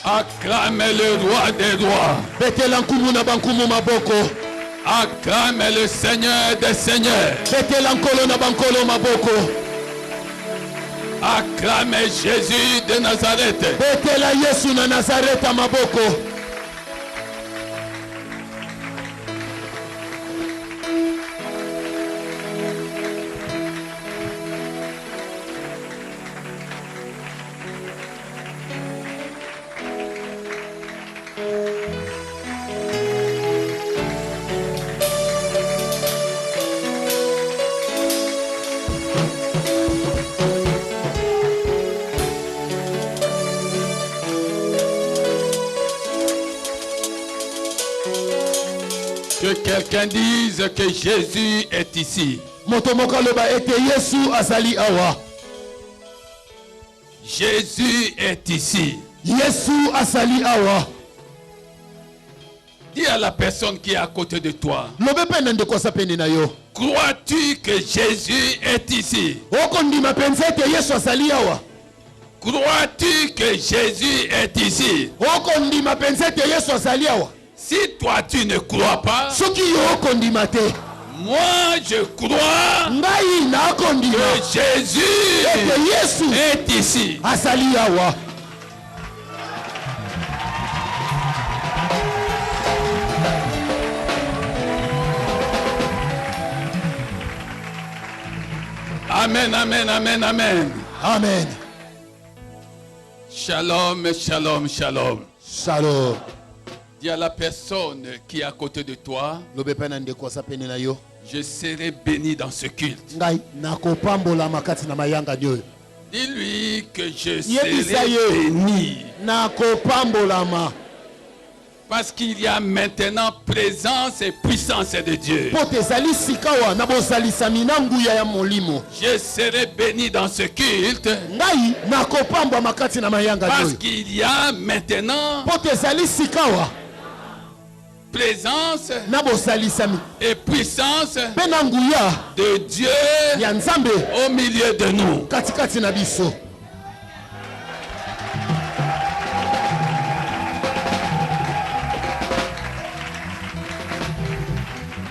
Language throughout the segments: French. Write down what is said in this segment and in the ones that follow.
Acclame le roi des rois. Acclame le Seigneur des seigneurs. Acclame Jésus de Nazareth. Que quelqu'un dise que Jésus est ici. Jésus est ici. Dis à la personne qui est à côté de toi. Crois-tu que Jésus est ici? Crois-tu que Jésus est ici? Si toi tu ne crois pas, moi je crois que Jésus est ici. Amen, amen, amen, amen. Amen. Shalom, shalom, shalom. Shalom. Dis à la personne qui est à côté de toi, je serai béni dans ce culte. Dis-lui que je serai béni. Parce qu'il y a maintenant présence et puissance de Dieu. Je serai béni dans ce culte. Parce qu'il y a maintenant présence et puissance de Dieu au milieu de nous.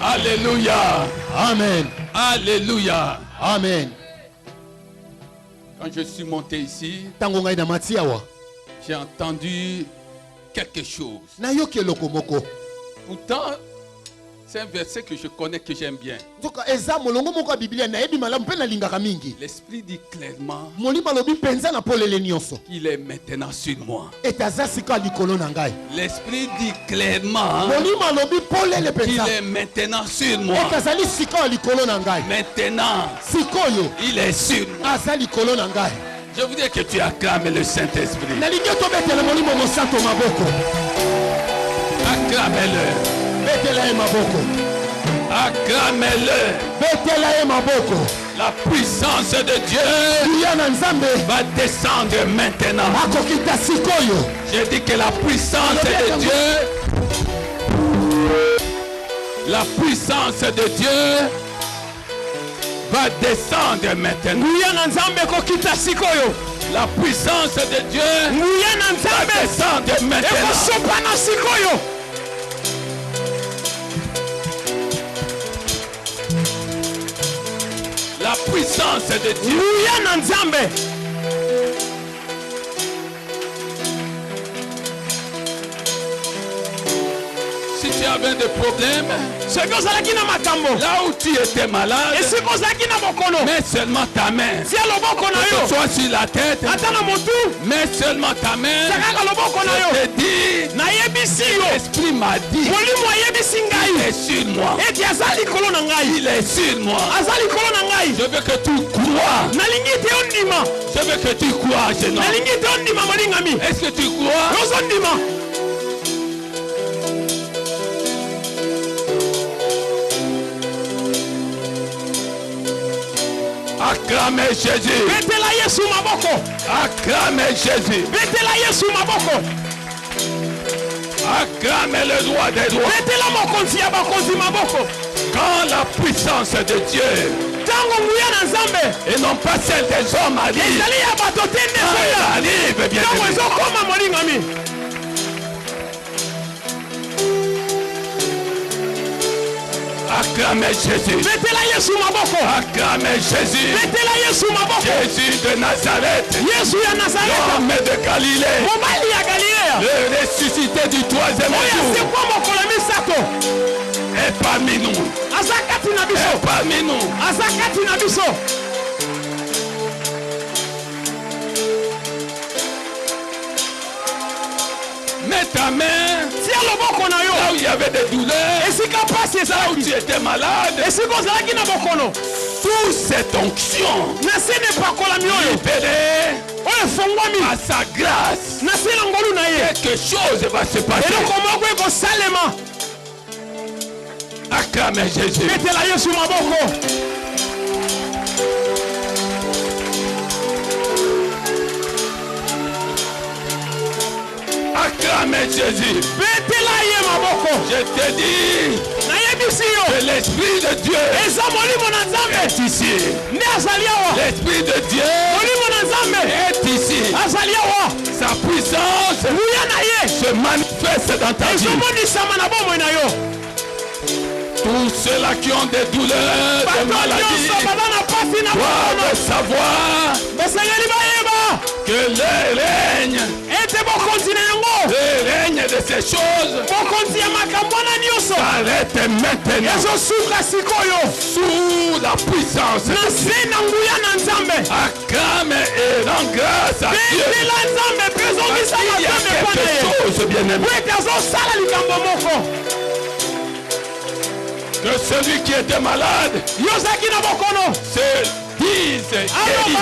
Alléluia. Amen. Alléluia. Amen. Quand je suis monté ici, j'ai entendu quelque chose. Pourtant, c'est un verset que je connais, que j'aime bien. L'Esprit dit clairement qu'il est maintenant sur moi. L'Esprit dit clairement qu'il est maintenant sur moi. Maintenant, il est sur moi. Je voudrais que tu acclames le Saint-Esprit. Acclamez-le. Acclamez-le. La puissance de Dieu va descendre maintenant. Je dis que la puissance de Dieu, la puissance de Dieu va descendre maintenant. La puissance de Dieu va descendre maintenant. La puissance de Dieu. Si tu avais des problèmes, là où tu étais malade, mets seulement ta main. Que ce soit sur la tête, mets seulement ta main. Je te dis L'esprit m'a dit, il est sur moi. Il est sur moi. Je veux que tu crois. Je veux que tu crois, jeune homme. Est-ce que tu crois? Acclamez Jésus. Acclamez Jésus. Acclamez le roi des rois. Quand la puissance de Dieu et non pas celle des hommes arrive, bien aimé. Acclamez Jésus. Acclamez Jésus. Jésus de Nazareth. L'homme de Galilée. Le ressuscité du troisième jour. Et parmi nous. Et parmi nous. Mets ta main là où il y avait des douleurs, là où tu étais malade. Toute cette onction libérée à sa grâce, quelque chose va se passer. Acclamez Jésus. Acclamez Jésus. Je te dis que l'Esprit de Dieu est ici. L'Esprit de Dieu est ici. Sa puissance se manifeste dans ta vie. Tous ceux-là qui ont des douleurs, des maladies, doivent savoir que le règne de ces choses s'arrête maintenant sous la puissance de Dieu. Acclame et rends grâce à Dieu. Il y a quelque chose, bien-aimé. Que celui qui était malade se dise guéri.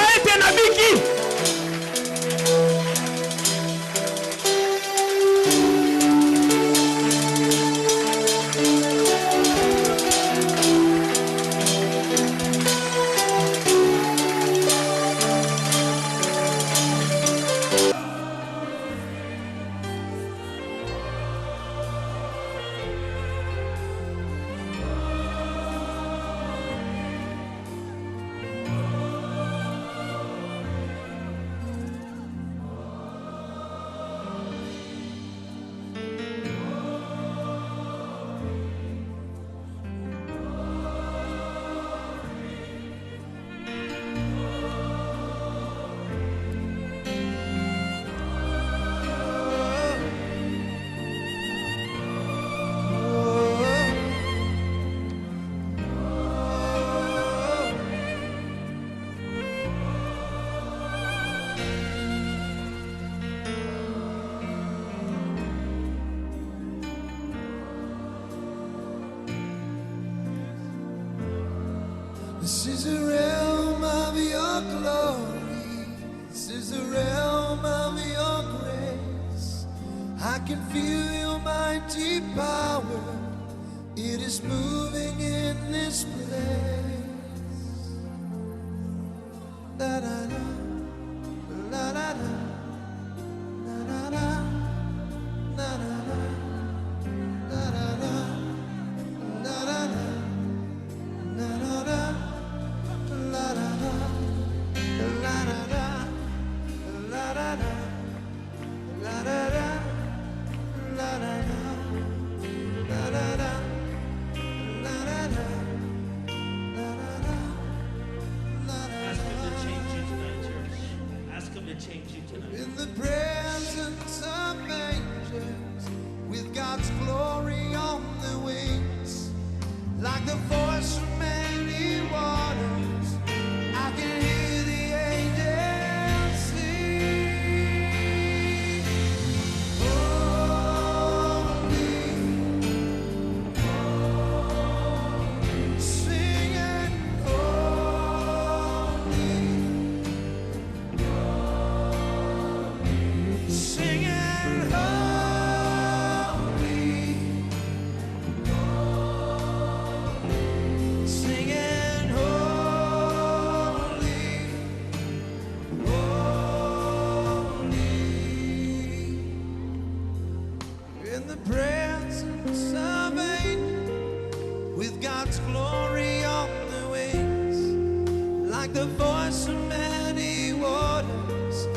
This is the realm of your glory. This is the realm of your grace. I can feel your mighty power. It is moving in this place. Da da da, la da da, da da da, da da da, da da da, da da da. In the presence of angels, with God's glory on the wings, like the voice from many waters, I can hear the angels sing. Oh, God's glory on the wings, like the voice of many waters.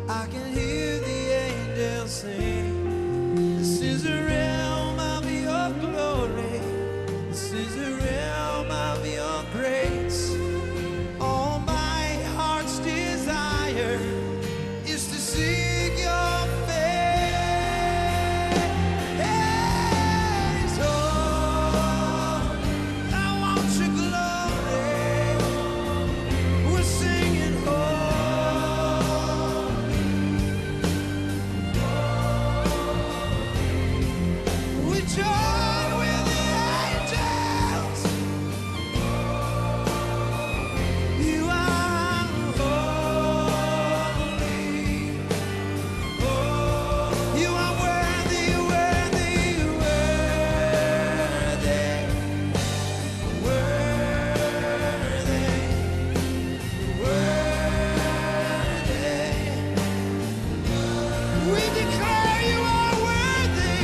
I can hear the angels sing. This is a realm of your glory. This is a realm of your grace. All my heart's desire is to seek your face. Oh, I want your glory. We're singing, oh, we join with the angels. You are holy. Oh, you are worthy, worthy, worthy, worthy, worthy. We declare you are worthy,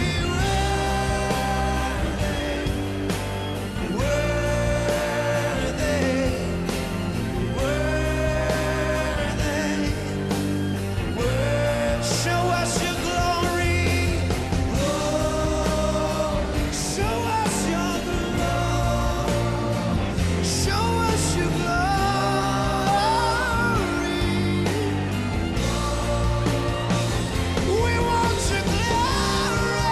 worthy, worthy, worthy. Show us your glory. Oh, show us your glory. Show us your glory. We want your glory.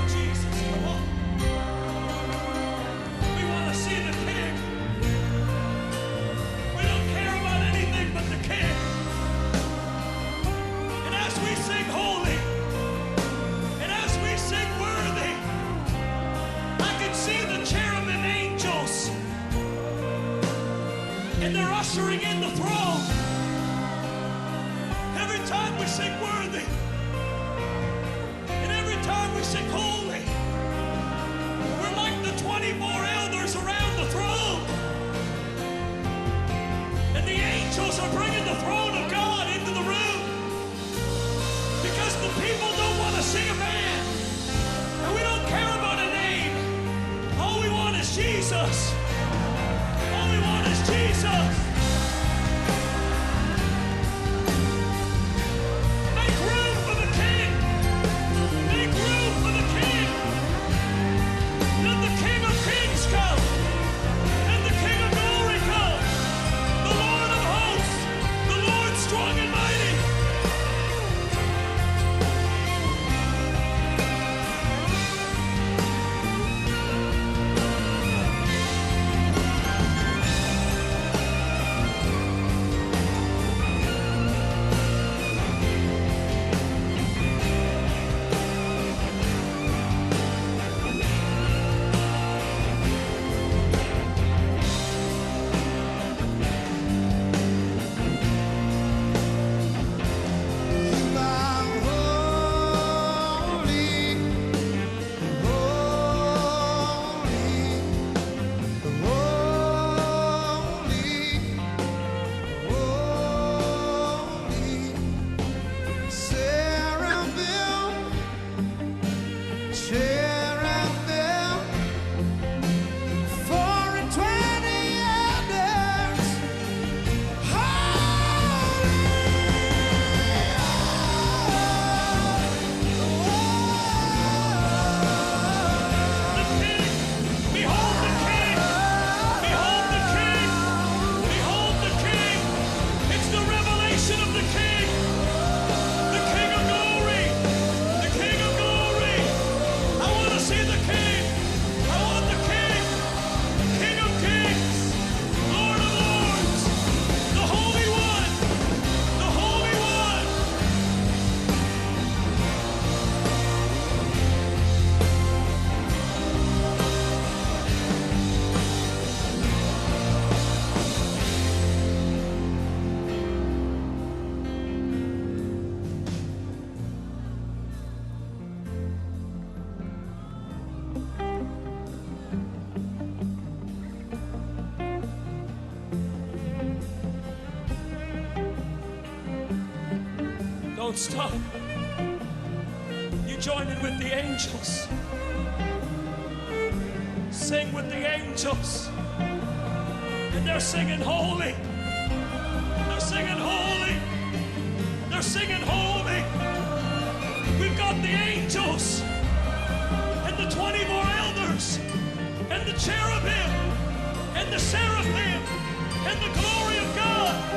Jesus, come on. We want to see the King. We don't care about anything but the King. And as we sing holy, and as we sing worthy, I can see the cherubim angels, and they're ushering in the throne. Every time we sing worthy, and every time we sing holy, we're like the 24 elders around the throne. And the angels are bringing the throne of God into the room. Because the people don't want to see a man. And we don't care about a name. All we want is Jesus. All we want is Jesus. Make room for the King. Make room for the King. Don't stop. You join in with the angels. Sing with the angels. And they're singing holy. They're singing holy. They're singing holy. We've got the angels and the 24 elders and the cherubim and the seraphim and the glory of God.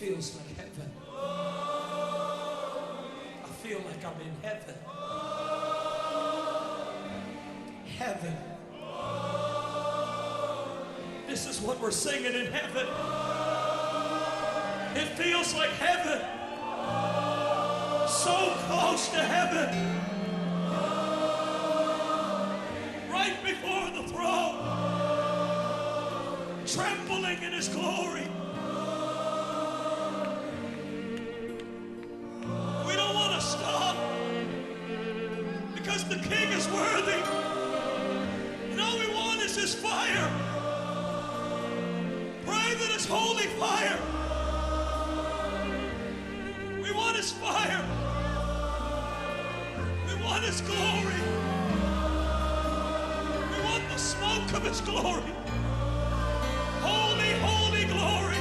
Feels like heaven. I feel like I'm in heaven. Heaven. This is what we're singing in heaven. It feels like heaven. So close to heaven. Right before the throne. Trembling in His glory. Stop, because the King is worthy, and all we want is His fire. Pray that His holy fire. We want His fire. We want His glory. We want the smoke of His glory. Holy, holy glory.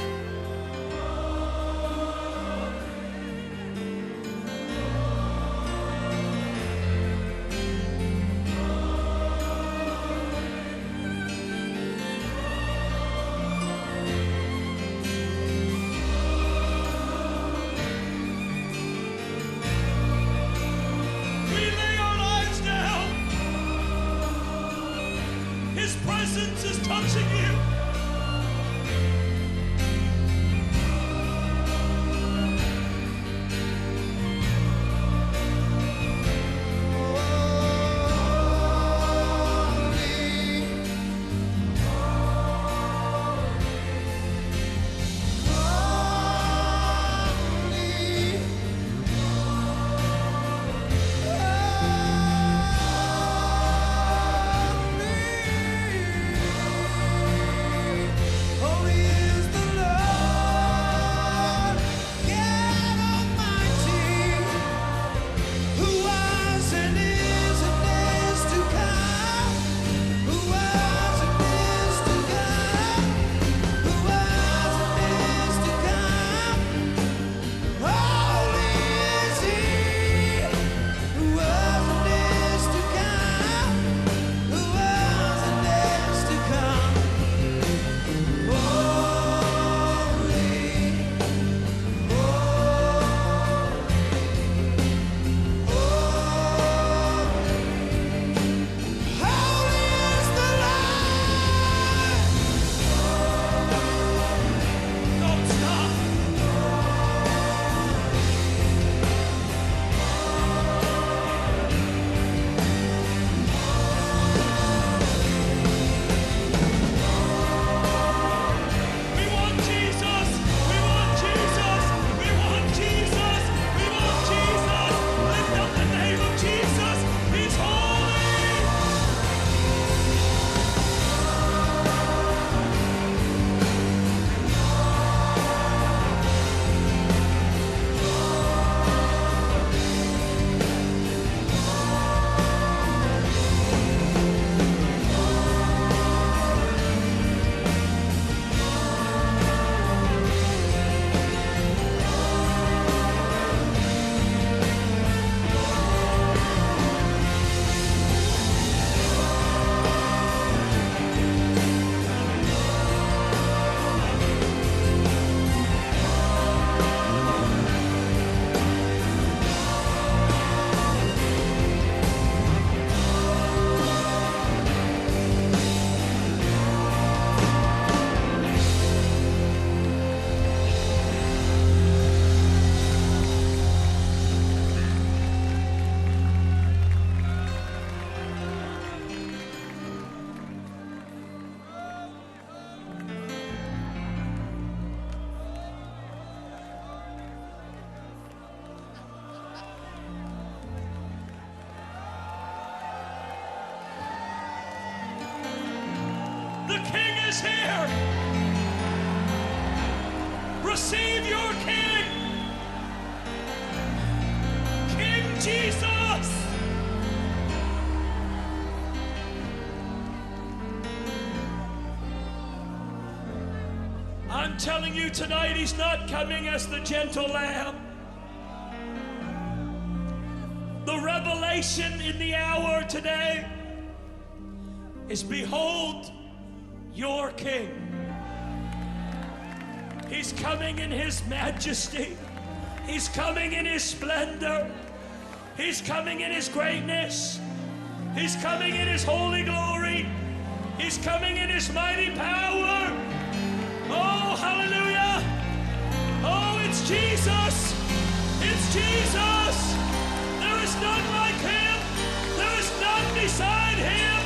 presence is touching you. The King is here. Receive your King. King Jesus. I'm telling you tonight, he's not coming as the gentle lamb. The revelation in the hour today is, behold your King. He's coming in his majesty. He's coming in his splendor. He's coming in his greatness. He's coming in his holy glory. He's coming in his mighty power. Oh, hallelujah. Oh, it's Jesus. It's Jesus. There is none like him. There is none beside him.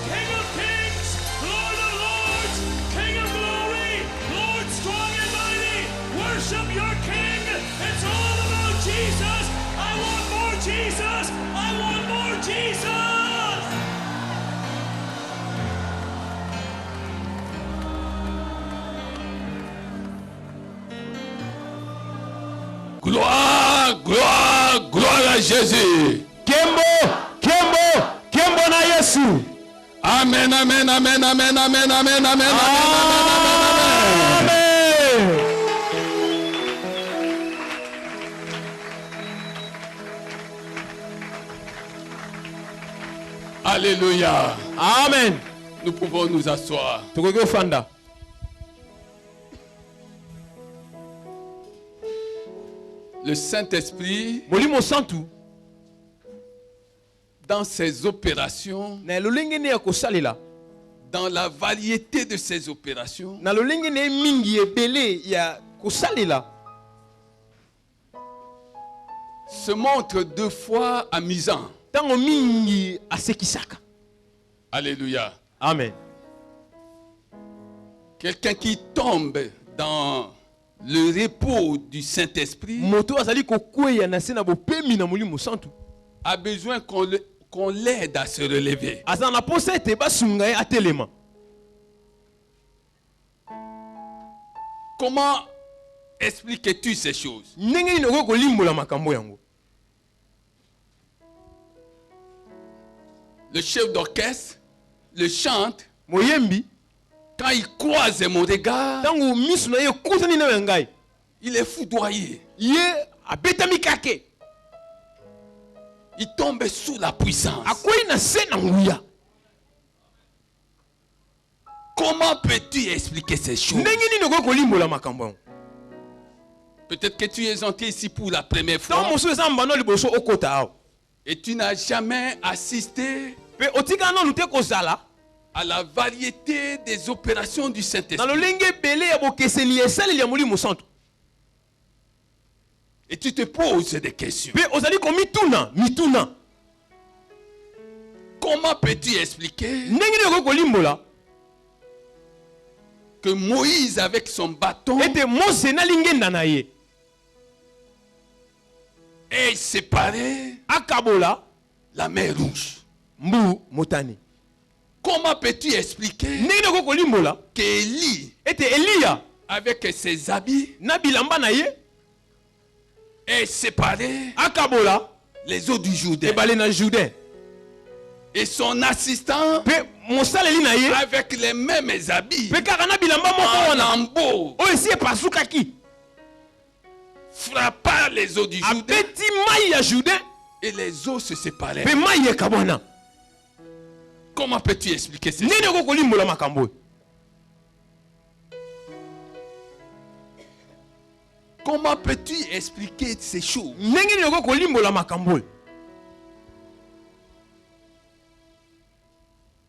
King of kings, Lord of lords, King of glory, Lord strong and mighty. Worship your King. It's all about Jesus. I want more Jesus. I want more Jesus. Gloire, gloire, gloire à Jésus. Kembo, Kembo, Kembo na Yesu. Amen, amen, amen, amen, amen, amen, amen, amen, Amen. Alléluia. Amen. Nous pouvons nous asseoir. Tukoke fanda. Le Saint-Esprit, Molimo santu dans ses opérations, na lolenge ne yakosalela dans la variété de ces opérations, na lolenge ne mingi ebele ya kosalela se montre deux fois amusant. tango mingi asekisaka. Alléluia. Amen. Quelqu'un qui tombe dans le repos du Saint-Esprit Moto azali kokweya na se na bopemi na Molimo Santu a besoin qu'on l'aide à se relever. azana na posa ete basunga ye atelema. Comment expliques-tu ces choses? Ndenge nini okoki kolimbola makambo yango? Le chef d'orchestre le chante. Moyembi Quand il croise mon regard, tango misu na ye kutani na yo ngai il est foudroyé. ye abetami kake Il tombe sous la puissance. akwei na se na nguya. Comment peux-tu expliquer ces choses? Ndenge nini okoki kolimbola makambo yango? Peut-être que tu es entré ici pour la première Tango fois mosusu eza mbano liboso okota awa et tu n'as jamais assisté mpe otika nanu te kozala à la variété des opérations du na Saint-Esprit. lolenge ebele ya bokeseni ya esaleli ya Molimo Santu Et tu te poses des questions. mpe ozali mituna Comment peux-tu expliquer ndenge nini okoki kolimbola que Moïse avec son bâton ete Mose na lingenda na ye ait séparé akabola la mer Rouge? mbu motane? Comment peux-tu expliquer Ndenge nini okoki kolimbola qu'Élie ete Eliya avec ses habits na bilamba na ye ait séparé akabola les eaux du Jourdain ebale na Jourdain et son assistant mpe mosaleli na ye avec les mêmes habits mpe kaka na bilamba moko en wana lambeaux oyo esi epasukaki frappa les eaux du Jourdain abeti mai ya Jourdain et les eaux se séparèrent. mpe mai ekabwana. Comment peux-tu expliquer ça? Nini okoki kolimbola makambo oyo? Comment peux-tu expliquer ces choses? Ndenge nini okoki kolimbola makambo oyo?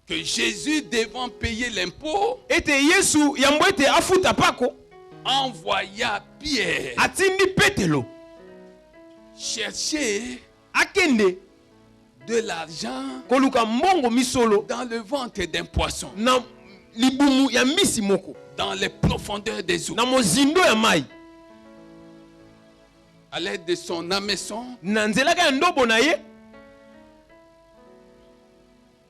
Que Jésus devant payer l'impôt Ete Yesu yambo ete afuta pako envoya Pierre atindi Petelo chercher akende de l'argent koluka mbongo misolo dans le ventre d'un poisson, na libumu ya misi moko dans les profondeurs des eaux. na mozindo ya mai À l'aide de son hameçon, na nzelaka ya ndobo na ye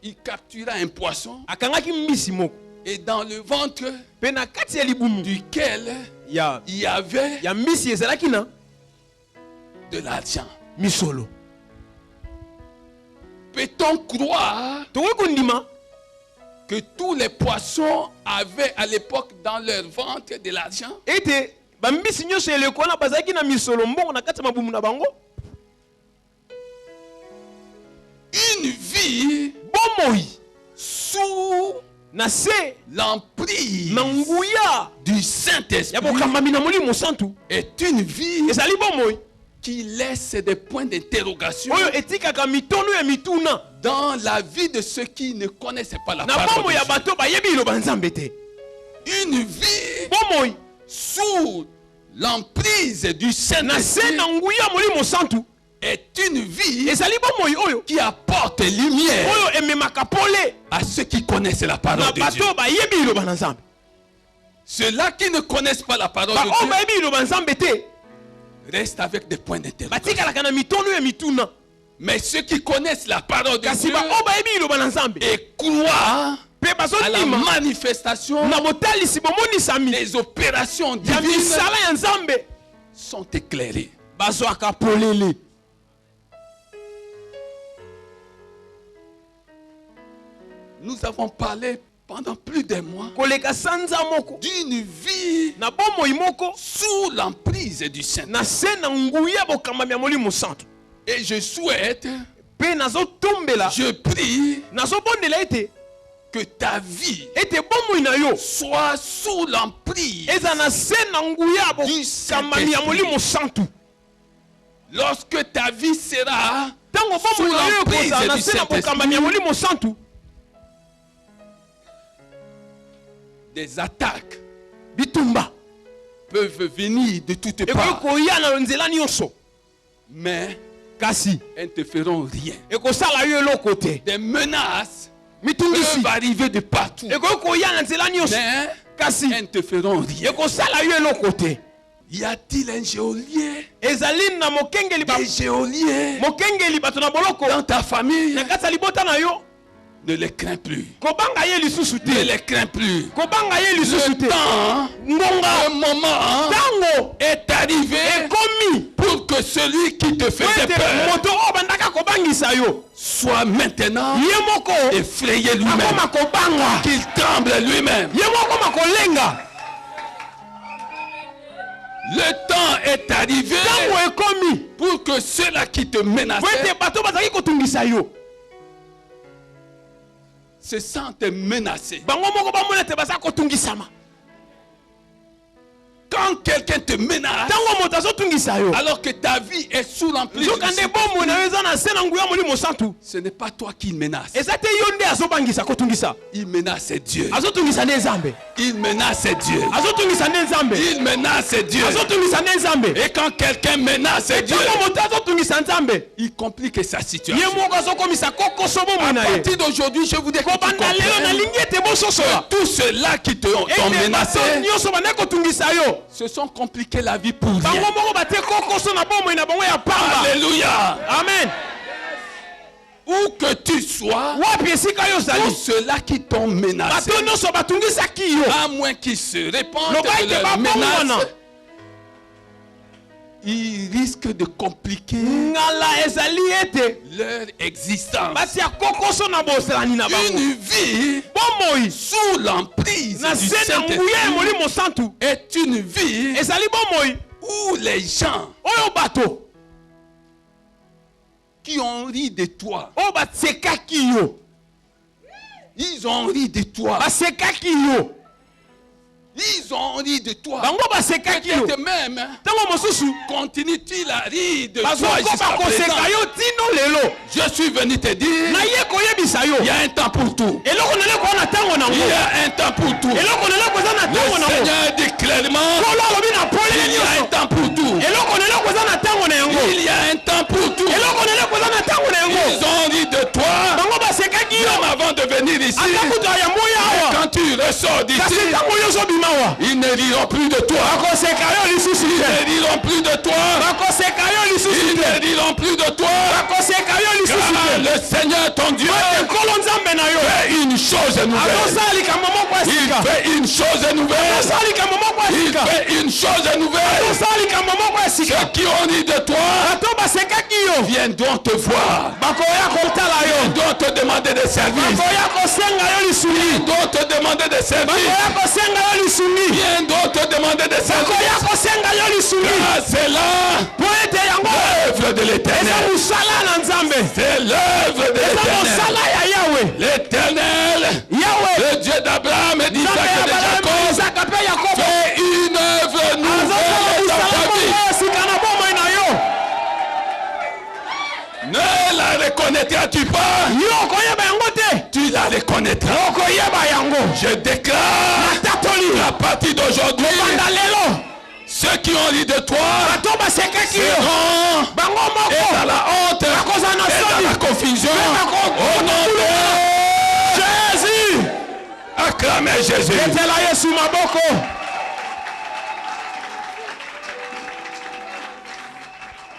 il captura un poisson akangaki misi moko et dans le ventre mpe na kati ya libumu duquel ya il y avait ya misi ezalaki na de l'argent. misolo. Peut-on croire Tokoki kondima que tous les poissons avaient à l'époque dans leur ventre de l'argent? ete bambisi nyonso eleko wana bazalaki na misolo mbongo na kati ya mabumu na bango? Une vie Bomoi sous na se l'emprise na nguya du ya Saint-Esprit bokambami na Molimo Santu est une vie ezali bomoi qui laisse des points d'interrogation oyo etikaka mitono ya mituna dans la vie de ceux qui ne connaissent pas la na parole bomoi de ya Dieu. bato bayebi liloba Nzambe te. Une vie Bomoi sous l'emprise du na se Saint-Esprit na nguya ya Molimo Santu est une vie ezali bomoi oyo qui apporte lumière oyo ememaka pole à ceux qui connaissent la parole na de Dieu. bato bayebi liloba na Nzambe. Ceux-là qui ne connaissent pas la parole Ba de oyo Dieu bayebi liloba Nzambe te restent avec des points d'interrogation. batikalaka na mitono ya mituna, Mais ceux qui connaissent la parole de kasi Dieu ba oyo bayebi liloba na Nzambe et croient mpe à la bazondima manifestation na botalisi bomonisami des opérations ya divines misala ya Nzambe sont éclairés. bazwaka polele. Nous avons parlé pendant plus d'un mois koleka sanza moko d'une vie na bomoi moko sous l'emprise du Saint. na se na nguya bokambami ya Molimo Santu. Et je souhaite, Mpe nazotombela je prie nazobondela ete que ta vie ete bomoi na yo soit sous l'emprise. eza na se na nguya bokambami ya Molimo Santu. Lorsque ta vie sera Tango bomoi na yo ekozala na se na bokambami ya Molimo Santu, des attaques bitumba peuvent venir de toutes ekoki parts, koya na nzela nyonso mais kasi elles ne te feront rien. ekosala yo eloko te. Des menaces mitungisi peuvent arriver de partout, ekoki koya na nzela nyonso mais kasi elles ne te feront rien. ekosala yo eloko te. Y a-t-il un geôlier, ezali na mokengeli des geôliers mokengeli bato na boloko dans ta famille? na kati ya libota na yo Ne les crains plus. kobanga ye lisusu Ne te les crains plus. kobanga ye lisusu Le te. temps, ngonga le moment ntango est arrivé ekomi pour que celui qui te faisait ete peur moto oyo bandaka kobangisa yo soit maintenant ye moko effrayé lui-même, akoma kobanga qu'il tremble lui-même. ye moko akoma kolenga. Le temps est arrivé ntango ekomi pour que ceux-là qui te po menaçaient ete bato bazalaki kotungisa yo se sentent menacés. bango moko bamona ete baza kotungisama. Quand quelqu'un te menace, ntango moto azotungisa yo alors que ta vie est sous l'emprise du nzokande Saint-Esprit, bomoi na yo eza na se na nguya molimo santu ce n'est pas toi qui menace. eza te yo nde azobangisa kotungisa Il menace Dieu. azotungisa nde nzambe Il menace Dieu. azotungisa nde nzambe Il menace Dieu. azotungisa nde nzambe. Et quand quelqu'un menace Dieu, ntango moto azotungisa nzambe il complique sa ye situation. moko azokomisa kokoso bomoi À na ye. partir d'aujourd'hui, je voudrais que tu kobanda lelo comprennes nalingi ete bososola que tous ceux-là qui t'ont ete menacé bato nyonso bandaki kotungisa yo se sont compliqués la vie pour bango rien. moko batie kokoso na bomoi na bango ya pamba. Alléluia. Amen. Où que tu sois, wapi esika yo tous ozali ceux-là qui t'ont menacé, bato nyonso batungisaki yo à moins qu'ils se répandent loba de ete leurs babongwana menaces, ils risquent de compliquer ngala ezali ete leur existence. batia kokoso na boselani na bango. Une vie bomoi sous l'emprise na du se na nguya ya Saint-Esprit molimo santu est une vie ezali bomoi où les gens oyo bato qui ont ri de toi, oyo basekaki yo ils ont ri de toi, basekaki yo ils ont ri de toi. bango basekaki yo Peut-être même, ntango mosusu continue-t-il à rire de toi bazokoba jusqu'à koseka présent. yo tino lelo. Je suis venu te dire, naye koyebisa yo il y a un temps pour tout. eloko naleko wana ntango Il nango y a un temps pour tout. eloko naleko eza na ntango Le nango Seigneur dit clairement, kolo alobi na polele il y a un nyonso temps pour tout. eloko naleko eza na ntango na yango Il y a un temps pour tout. eloko naleko eza na ntango na Ils yango ont ri de toi bango basekaki yo même avant de venir ici. ata kutu ya moya awa Quand tu ressors kasi d'ici, ntango yo ozobima awa ils ne riront plus de toi. bakoseka yo lisusu Ils te ne riront plus de toi. bakoseka yo lisusu Ils te ne riront plus de toi. bakoseka yo lisusu Car te le Seigneur ton Dieu ete nkolo nzambe na yo fait une chose nouvelle. azosala likambo moko ya Il sika fait une chose nouvelle. azosala likambo moko ya Il sika fait une chose nouvelle. azosala likambo moko ya sika Ceux qui ont ri de toi bato basekaki yo viendront te voir. bakoya kotala yo Viendront te demander des services. bakoya kosenga yo lisungi Viendront te demander des services. bakoya kosenga yo lisungi Viendront te demander des bakoya services. kosenga yo lisungi Ah, c'est là po ete yango l'œuvre de eza l'Éternel. mosala na nzambe C'est l'œuvre de eza l'Éternel. mosala ya yawe L'Éternel, yawe le Dieu d'Abraham et nzambe d'Isaac ya et de balamu Jacob, isaka mpe yakobo fait une œuvre azosala nouvelle dans mosala ta moko vie. ya sika na bomoi na yo Ne la reconnaîtras-tu pas? yo okoyeba yango te Tu la reconnaîtras. okoyeba yango Je déclare natatoli à partir d'aujourd'hui, banda lelo ceux qui ont ri de toi bato basekaki yo seront bango et moko dans la honte bakozala na et dans soni la confusion. Au nom de jésus acclamez Jésus. etela yesu maboko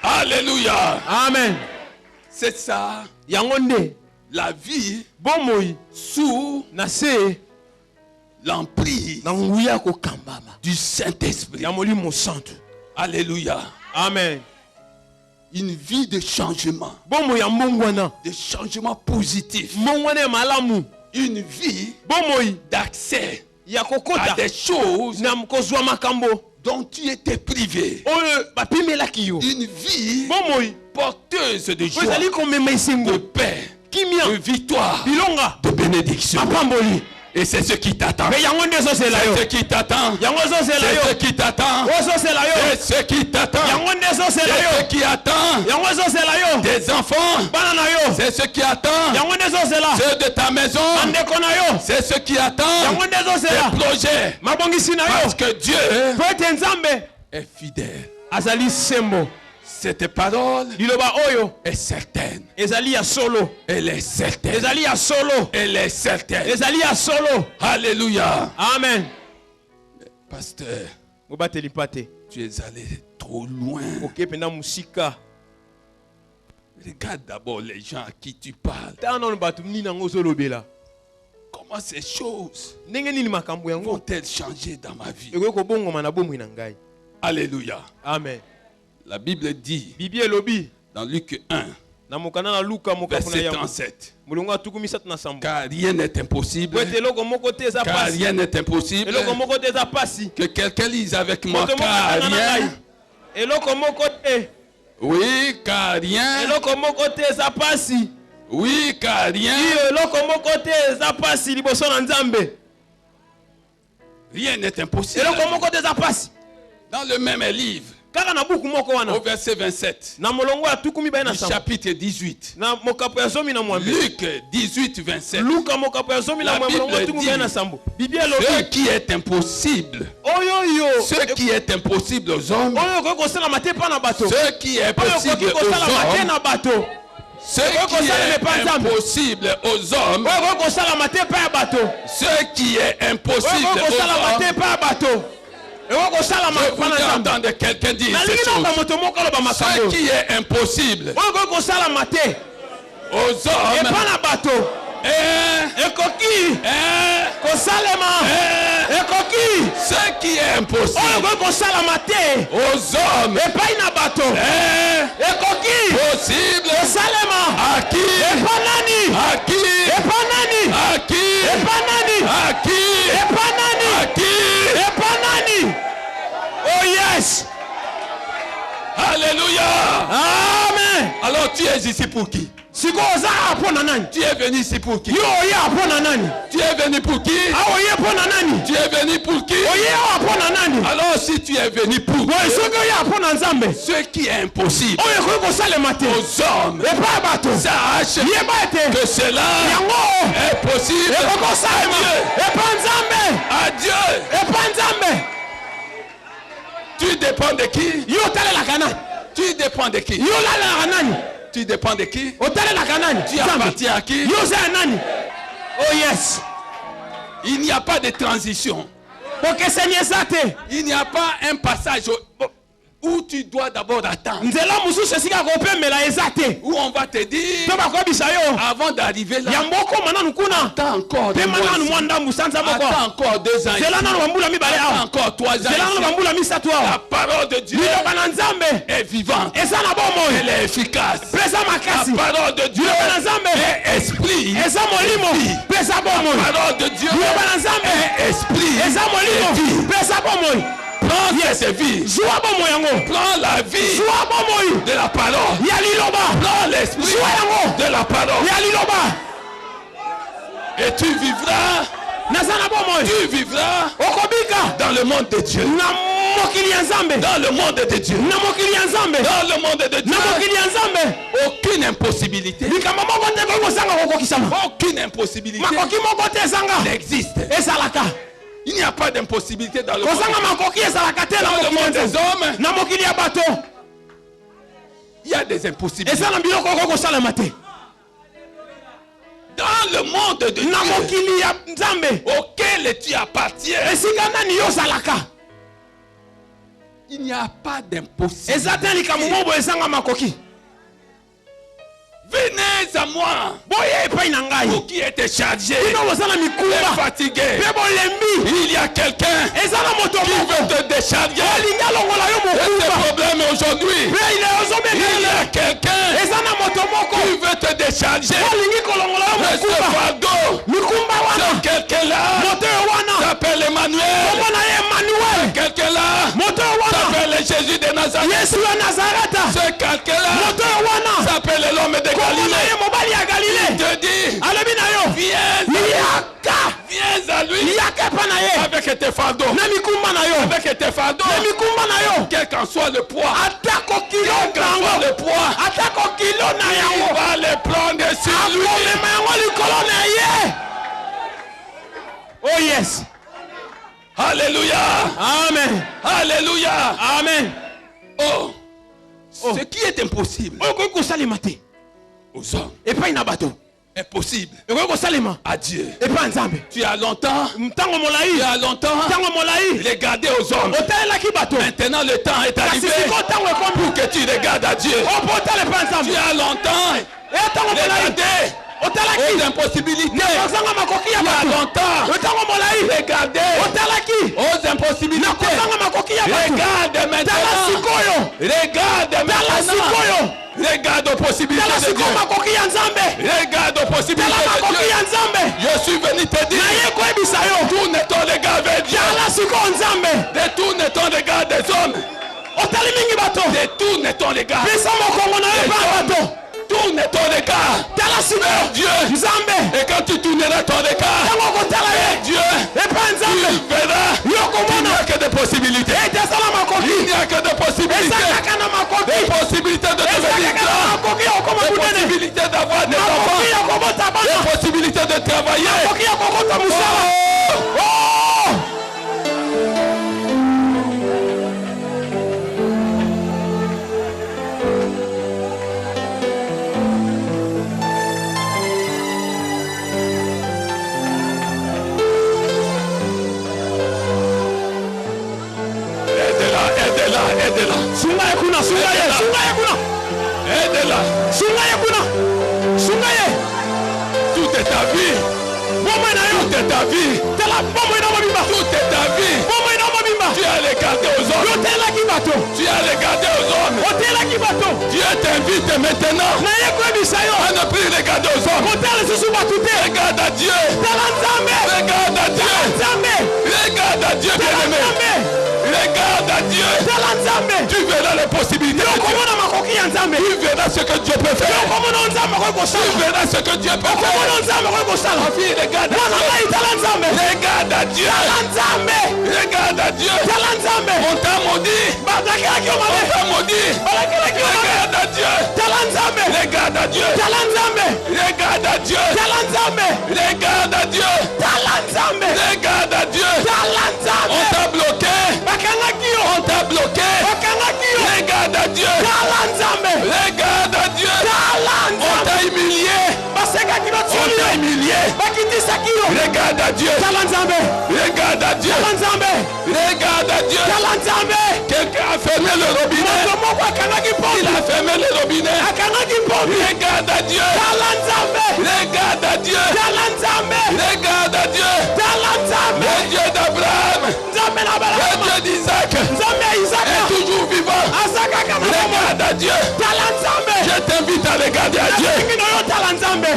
Alléluia. amen C'est ça, yango nde la vie bomoi sous na se l'emprise na nguya kokambama du Saint-Esprit. ya molimo santu. Alléluia. Amen. Une vie de changement, Bomoi ya mbongwana. de changement positif. Mbongwana ya malamu. Une vie Bomoi d'accès ya à kokota des choses na kozwa makambo dont tu étais privé. oyo bapimelaki yo. Une vie Bomoi porteuse de joie, ozali komema de esengo paix, kimia de victoire, bilonga de bénédiction. apamboli. Et c'est ce qui t'attend. Mais yango nde ezosela yo. C'est ce qui t'attend. Yango ezosela C'est ce yo. qui t'attend. Ezosela yo. C'est ce qui t'attend. Yango nde ezosela C'est ce yo. qui attend tes enfants, c'est ce qui attend. Ceux de ta maison, c'est ce qui attend. Tes projets. Parce que Dieu est fidèle. Cette parole est certaine. Elle est certaine. Elle est certaine. Alléluia. Amen. Pasteur, tu es allé trop loin. Regarde d'abord les gens à qui tu parles. Comment ces choses vont-elles changer dans ma vie? Alléluia. Amen. La Bible dit dans Luc 1, verset 37, car rien n'est impossible. Car rien n'est impossible. Que quelqu'un lise avec moi. Car rien. Oui, car rien. Oui, car rien. Rien n'est impossible. Dans le même livre, au verset 27, du chapitre 18, Luc 18, 27, la Bible dit, ce qui est impossible, ce qui est impossible aux hommes, ce qui est possible aux hommes, ce qui est impossible aux hommes, ce qui est impossible aux hommes. Je voudrais entendre quelqu'un dire ces choses. Ce qui est impossible aux hommes, ce qui est impossible aux hommes, possible à qui? À qui? À qui? À qui? À qui? Oh yes. Alléluia. Amen. Alors tu es ici pour qui? Tu es venu ici pour qui? Tu es venu pour qui? Tu es venu pour qui? Alors si tu es venu pour Dieu, ce qui est impossible aux hommes, sache que cela est possible à Dieu. Tu dépends de qui? Tu dépends de qui? Tu dépends de qui? Tu appartiens à qui? Oh yes. Il n'y a pas de transition. Il n'y a pas un passage où tu dois d'abord attendre. Où on va te dire, avant d'arriver là, attends encore 2 mois. Attends encore 2 ans. Attends encore 3 ans. La parole de Dieu est vivante. Elle est efficace. La parole de Dieu est esprit. La parole de Dieu est esprit et vie. Prends cette vie. Prends la vie de la parole. Prends l'esprit de la parole. Et tu vivras. Tu vivras dans le monde de Dieu. Dans le monde de Dieu. Dans le monde de Dieu. Aucune impossibilité. Aucune impossibilité n'existe. Il n'y a pas d'impossibilité dans le monde. Dans le monde des hommes, il y a des impossibilités. Dans le monde de Dieu auquel tu appartiens, il n'y a pas d'impossibilité. Venez à moi, vous qui êtes chargés et fatigués. Il y a quelqu'un qui veut te décharger de tes problèmes aujourd'hui. Il y a quelqu'un qui veut te décharger de ce fardeau. Ce quelqu'un-là s'appelle Emmanuel. Ce quelqu'un-là s'appelle Jésus de Nazareth. Ce quelqu'un-là s'appelle l'homme de Galilée. Il te dit, viens à lui avec tes fardeaux. Avec tes fardeaux. Quel qu'en soit le poids. Quel qu'en soit le poids. Il va les prendre sur lui. Oh yes. Alléluia. Amen. Alléluia. Amen. Oh. Ce qui est impossible aux hommes, impossible à Dieu. Tu as longtemps regardé aux hommes. Maintenant le temps est arrivé pour que tu regardes à Dieu. Tu as longtemps regardé aux impossibilités. Tu as longtemps regardé aux impossibilités. Regarde maintenant. Regarde maintenant. Regarde aux possibilités de Dieu. Regarde aux possibilités de Dieu. Je suis venu te dire, tourne ton regard vers Dieu. Détourne ton regard des hommes. Détourne ton regard des hommes. Tourne ton regard vers Dieu. Et quand tu tourneras ton regard vers Dieu, tu verras qu'il n'y a que des possibilités. Il n'y a que des possibilités. Des possibilités de devenir grand. Des possibilités d'avoir des enfants. Des possibilités de travailler. Aide-la. Tout est ta vie. Tout est ta vie. Tout est ta vie. Tu as regardé aux hommes. Tu as regardé aux hommes. Dieu t'invite maintenant à ne plus regarder aux hommes. Regarde à Dieu. Regarde à Dieu. Regarde à Dieu, bien-aimé. Regarde à Dieu. Tu verras les possibilités de Dieu. Tu verras ce que Dieu peut faire. Tu verras ce que Dieu peut faire. Ma fille, regarde à Dieu. Regarde à Dieu. On t'a maudit. On t'a maudit. Regarde à Dieu. Regarde à Dieu. Regarde à Dieu. Regarde à Dieu. Regarde à Dieu. On t'a bloqué. On t'a bloqué. Regarde à Dieu. Regarde à Dieu. On t'a humilié. On t'a humilié. Regarde à Dieu. Regarde à Dieu. Regarde à Dieu. Quelqu'un a fermé le robinet. Il a fermé le robinet. Regarde à Dieu. Regarde à Dieu. Regarde à Dieu. Le Dieu d'Abraham. Le Dieu d'Isaac est toujours vivant. Regarde à Dieu. Je t'invite à regarder à Dieu.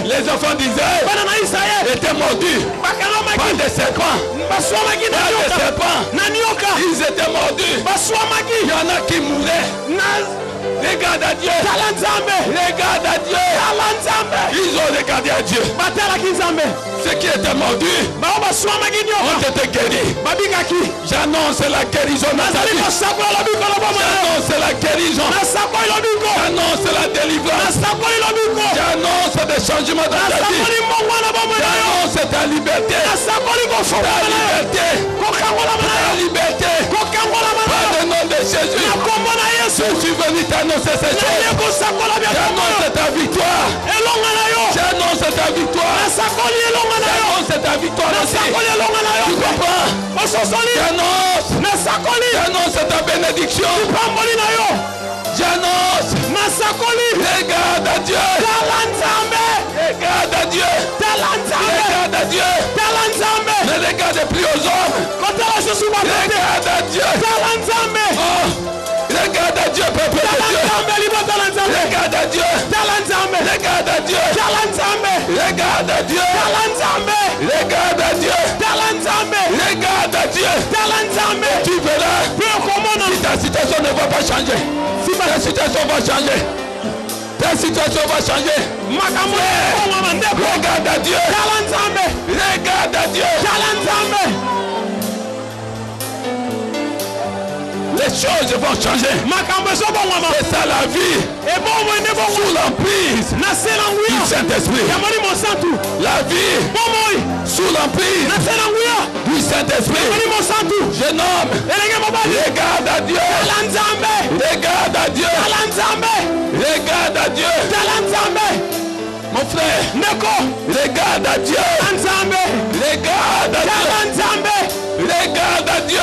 Les enfants d'Israël étaient mordus par des serpents. Ils étaient mordus. Il y en a qui mouraient. Regarde à Dieu. Regarde à Dieu. Ils ont regardé à Dieu. Ceux qui étaient mordus ont été guéris. J'annonce la guérison dans ta vie. J'annonce la guérison. J'annonce la délivrance. J'annonce des changements dans ta vie. J'annonce ta liberté. Ta liberté. Par le nom de Jésus. Je suis venu t'annoncer ces choses. J'annonce ta victoire. J'annonce ta victoire. J'annonce ta victoire aussi. Tu comprends? J'annonce ta bénédiction. J'annonce. Regarde à Dieu. Regarde à Dieu. Regarde à Dieu. Ne regarde plus aux hommes. Regarde à Dieu. Oh. Regarde à Dieu, peuple de Dieu. Regarde à Dieu. Regarde à Dieu. Regarde à Dieu. Regarde à Dieu. Regarde à Dieu. Tu verras si ta situation ne va pas changer. Si ta situation va changer. Ta situation va changer. Regarde à Dieu. Regarde à Dieu. Les choses vont changer. C'est ça la vie. Sous l'emprise du Saint-Esprit. La vie sous l'emprise du Saint-Esprit. Je nomme. Regarde à Dieu. Regarde à Dieu. Regarde à Dieu. Mon frère, regarde à Dieu. Regarde à Dieu. Regarde à Dieu.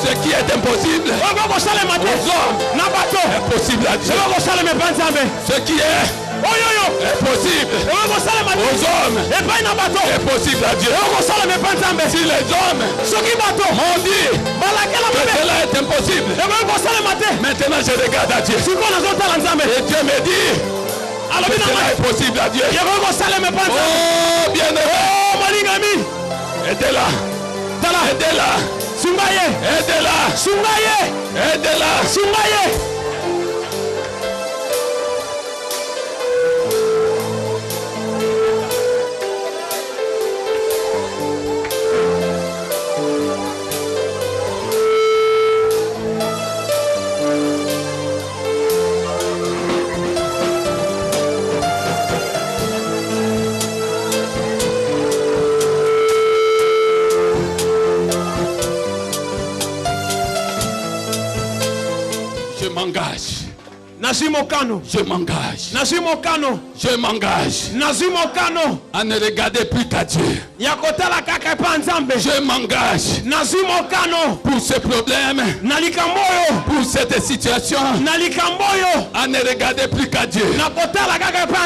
Ce qui est impossible aux hommes est possible à Dieu. Ce qui est impossible aux hommes est possible à Dieu. Si les hommes m'ont dit que cela est impossible, maintenant je regarde à Dieu. Et Dieu me dit que cela est possible à Dieu. Oh bien-aimé, aidez-la. Aidez-la. Aidez-la. Aidez-la. Je m'engage à ne regarder plus qu'à Dieu. Je m'engage pour ce problème, pour cette situation, à ne regarder plus qu'à Dieu.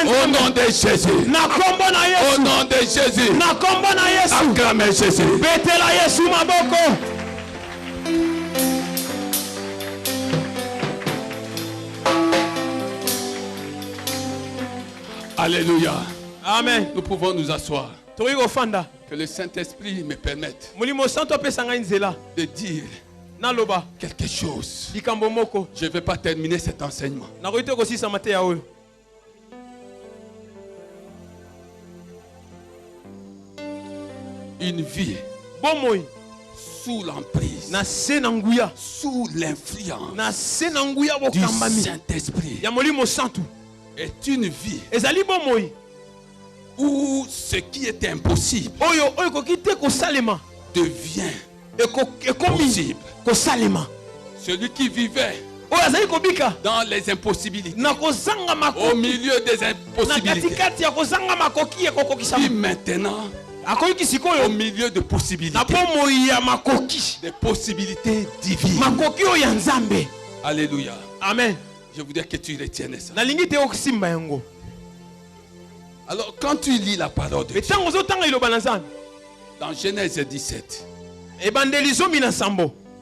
Au nom de Jésus. Au nom de Jésus. Acclamez Jésus. Alléluia. Amen. Nous pouvons nous asseoir. Que le Saint-Esprit me permette de dire quelque chose. Je ne vais pas terminer cet enseignement. Une vie sous l'emprise, sous l'influence du Saint-Esprit est une vie où ce qui est impossible devient possible. Celui qui vivait dans les impossibilités, au milieu des impossibilités, vit maintenant au milieu de possibilités, des possibilités divines. Alléluia. Amen. Je voudrais que tu retiennes ça. Alors quand tu lis la parole de Dieu dans Genèse 17,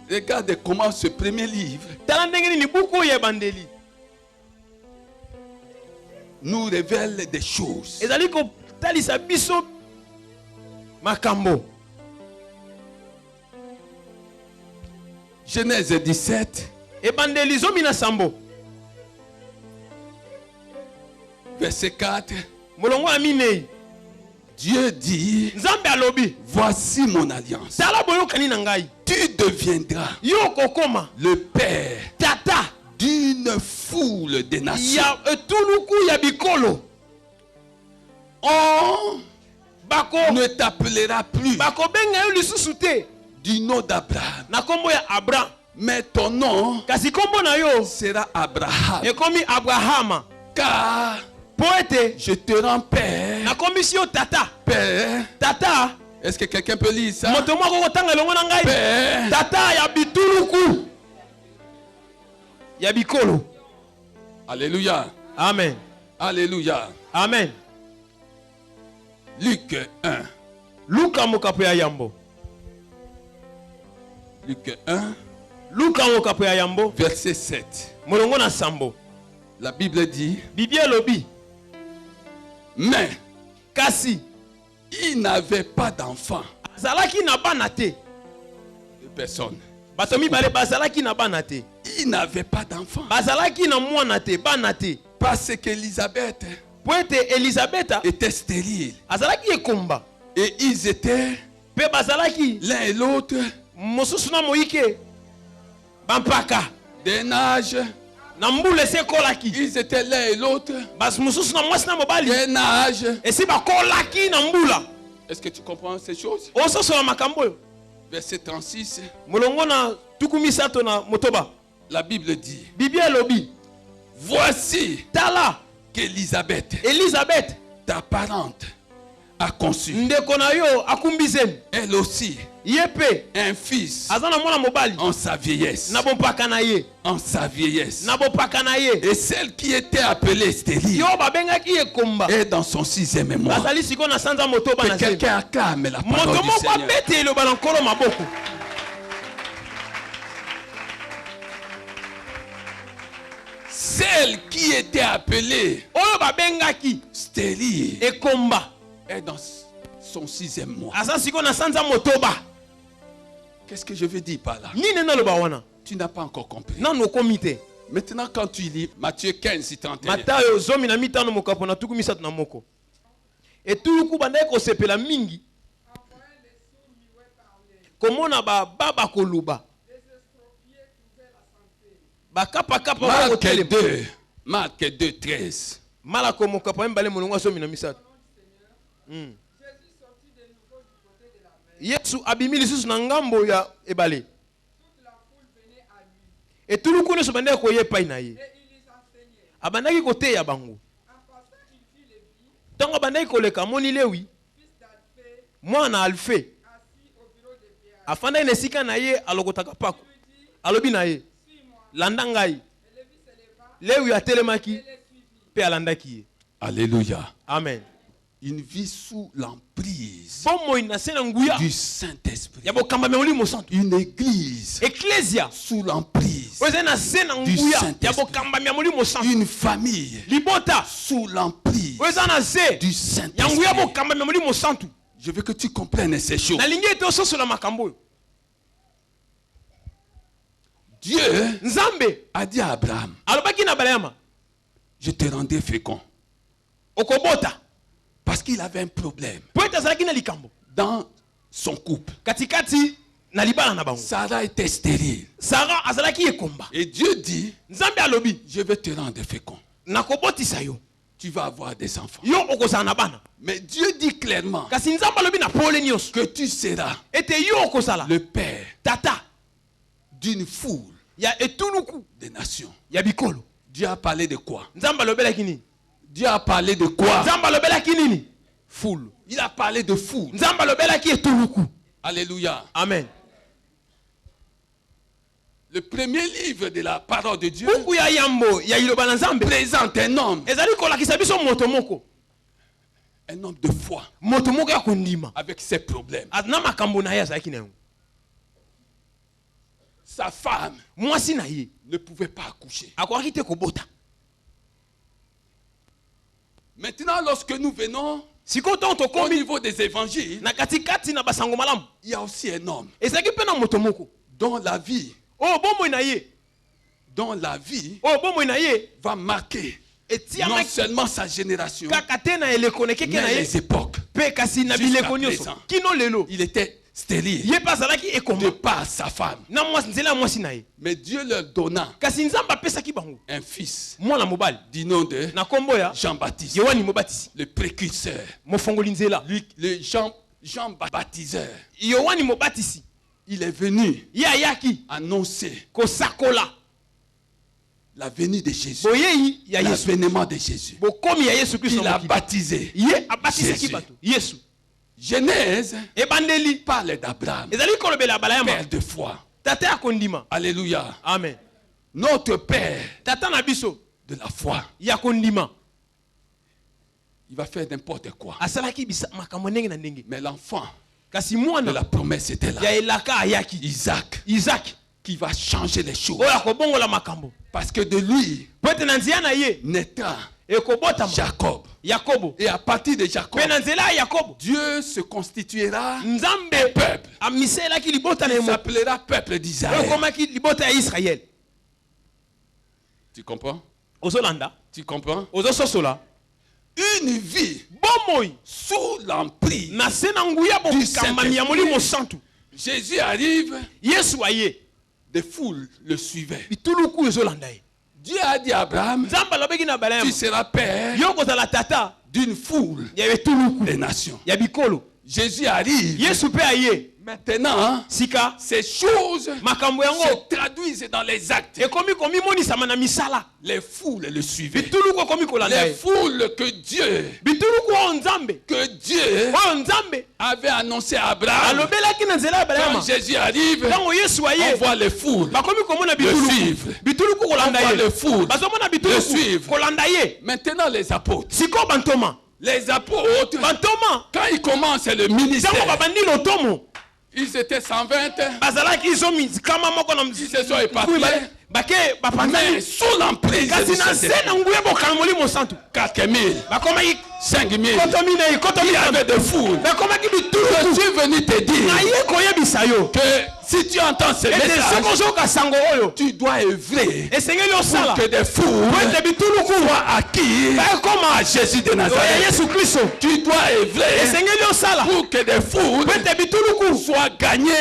regarde comment ce premier livre nous révèle des choses. Genèse 17, verset 4. Dieu dit, voici mon alliance. Tu deviendras le père d'une foule de nations. On ne t'appellera plus du nom d'Abraham, mais ton nom sera Abraham. Car je te rends père. Père. Est-ce que quelqu'un peut lire ça? Père. Alléluia. Amen. Alléluia. Amen. Luc 1. Luc 1. Verset 7. La Bible dit, mais il n'avait pas d'enfant. De personne. Il n'avait pas d'enfant. Parce qu'Élisabeth po ete elizabeta était stérile. azalaki ekomba Et ils étaient mpe bazalaki l'un et l'autre mosusu na moike bampaka d'un âge. na mbula esi ekolaki Ils étaient l'un et l'autre basi mosusu na mwasi na mobali d'un âge. esi bakolaki na mbula. Est-ce que tu comprends ces choses? ososola makambo oyo Verset 36, molongo na tuku misato na motoba la Bible dit, biblia elobi voici tala qu'Élisabeth, elizabeth ta parente, a conçu, ndeko na yo akumbi zemi elle aussi, ye mpe un fils aza na mwana mobali en sa vieillesse. na bompaka na ye En sa vieillesse. na bopaka na ye Et celle qui était appelée stérile yo babengaki ekomba est dans son 6e mois. azali sikoyo na sanza motoba Que na zemi quelqu'un acclame la parole moto du moko Seigneur. abete eloba na nkolo maboko. Celle qui était appelée oyo babengaki stérile ekomba est dans son 6e mois. aza sikoyo na sanza motoba. Qu'est-ce que je veux dire par là? nini naloba wana Tu n'as pas encore compris. nanu okomi te. Maintenant, quand tu lis Matthieu 15, 31, matayo 15 mokapo na tuku misato na moko etuluku bandaki kosepela mingi komona bababa koluba bakapakapa Marc bakotelema 2, Marc 2, 13. malako mokapo mibale molongo asomi na misato. yesu abimi lisusu na ngambo ya ebale etuluku nyonso bandaki koya epai na ye abandaki koteya bango ntango abandaki koleka amoni lewi mwana alfe afandaki na esika na ye alokotaka pako alobi na ye landa ngai lewi atelemaki mpe alandaki ye. Alléluia. Amen. Une vie sous l'emprise bomoi na se na nguya du Saint-Esprit. ya bokambami ya molimo santu. Une église eklesia sous l'emprise. oyo ezali na se na nguya ya bokambami ya molimo santu. Une famille libota sous l'emprise oyo eza na se du ya nguya Saint-Esprit. bokambami ya molimo santu. Je veux que tu comprennes ces choses. nalingi ete ososola makambo oyo. Dieu nzambe a dit à Abraham, alobaki na abrahama je te rendrai fécond. okobota Parce qu'il avait un problème po ete azalaki na likambo dans son couple. katikati na libala na bango. Sarah était stérile. sara azalaki ekomba. Et Dieu dit, nzambe alobi je vais te rendre fécond. nakobotisa yo Tu vas avoir des enfants. yo okozala na bana. Mais Dieu dit clairement kasi nzambe alobi na pole nyonso que tu seras ete yo okozala le père tata d'une foule ya etuluku des nations. ya bikolo. Dieu a parlé de quoi? nzambe alobelaki nini? Dieu a parlé de quoi? nzambe alobelaki nini? Foule. Il a parlé de foule. nzambe alobelaki etuluku. Alléluia. Amen. Le premier livre de la parole de Dieu buku ya yambo ya iloba na nzambe présente un homme ezali kolakisa biso moto moko de foi moto moko ya kondima avec ses problèmes. na makambo na ye azalaki na yango. Sa femme mwasi na ye ne pouvait pas accoucher. akokaki te kobota. Maintenant, lorsque nous venons sikoyo ntango au tokomi niveau des évangiles, na katikati na basango malamu il y a aussi un homme ezalaki mpe na moto moko dont la vie oyo bomoi na ye oyo bomoi na ye va marquer non etiamaki seulement sa génération, kaka te na eleko nekeke na mais ye les époques. mpe kasi na Jusqu'à bileko nyonso présent. kino lelo Il était stérile ye mpe azalaki de ekomba par sa femme. na mwasi nzela ya mwasi na ye. Mais Dieu leur donna kasi nzambe apesaki bango un fils mwana mobali du nom de na nkombo ya Jean-Baptiste, yohani mobatisi le précurseur. mofongoli nzela. Lui, le Jean baptiseur, yohani mobatisi il est venu ye ayaki annoncer kosakola la venue de Jésus, boyei ya yesu l'avènement de Jésus. bokomi ya yesu kristo Il na a mokili. baptisé ye abatisaki Jésus. bato yesu. Genèse ebandeli parle d'Abraham, ezali kolobela abalama père de foi. tata ya kondima. Alléluia. Amen. Notre père tata na biso de la foi. ya kondima Il va faire n'importe quoi. asalaki makambo ndenge na ndenge. Mais l'enfant kasi de mwana la promesse était là. ya elaka ayaki Isaac Qui va changer les choses. oyo akobongola makambo Parce que de lui po ete na nzela na ye naîtra ekobotama Jacob. yakobo Et à partir de Jacob, mpe na nzela ya yakobo Dieu se constituera nzambe peuple. amiselaki libota na Il ye s'appellera peuple d'Israël. ekomaki libota ya israel. Tu comprends? ozolanda Tu comprends? ozososola Une vie bomoi sous l'emprise na se na nguya bokamami ya molimo santu. Jésus arrive, Yesu aye des foules le suivaient. bituluku ezolanda ye. Dieu a dit à Abraham, Nzambe alobeki na tu Abraham seras père yo kozala tata d'une foule ya bituluku des nations. ya bikolo. Jésus arrive. Yesu mpe aye Maintenant, sika ces choses makambo yango se traduisent dans les actes. ekomi komimonisama na misala. Les foules le suivaient. bituluku ekomi kolanda Les ye. foules que Dieu oyo nzambe avait annoncé à Abraham. alobelaki na nzela ya Quand Abrahama Jésus arrive, ntango Yesu on aye voit les foules. bakomi komona Le bituluku suivre. bituluku kolanda On voit ye le foule. bazomona Le bituluku suivre. kolanda ye. Maintenant, les apôtres. sikoyo bantoma Les apôtres, quand ils commencent le ntango ministère, babandi lotomo ils étaient 120. bazalaki zomi kama moko na Ils se sont éparpillés. bake Mais bapanzani sous l'emprise kasi du na se Saint-Esprit, na nguya bokanga molimo santu 4000, bakomaki 5000, koto minei koto il y avait minei des foules. bakomaki Je bituluku suis venu te dire naye koyebisa yo que si tu entends ce ete message, soki ozoyoka sango oyo tu dois œuvrer esengeli pour osala que des foules po ete bituluku soient acquis bakoma à Jésus de oyo ya Nazareth. yesu kristo Tu dois œuvrer esengeli osala pour que des foules po ete bituluku soient gagnées,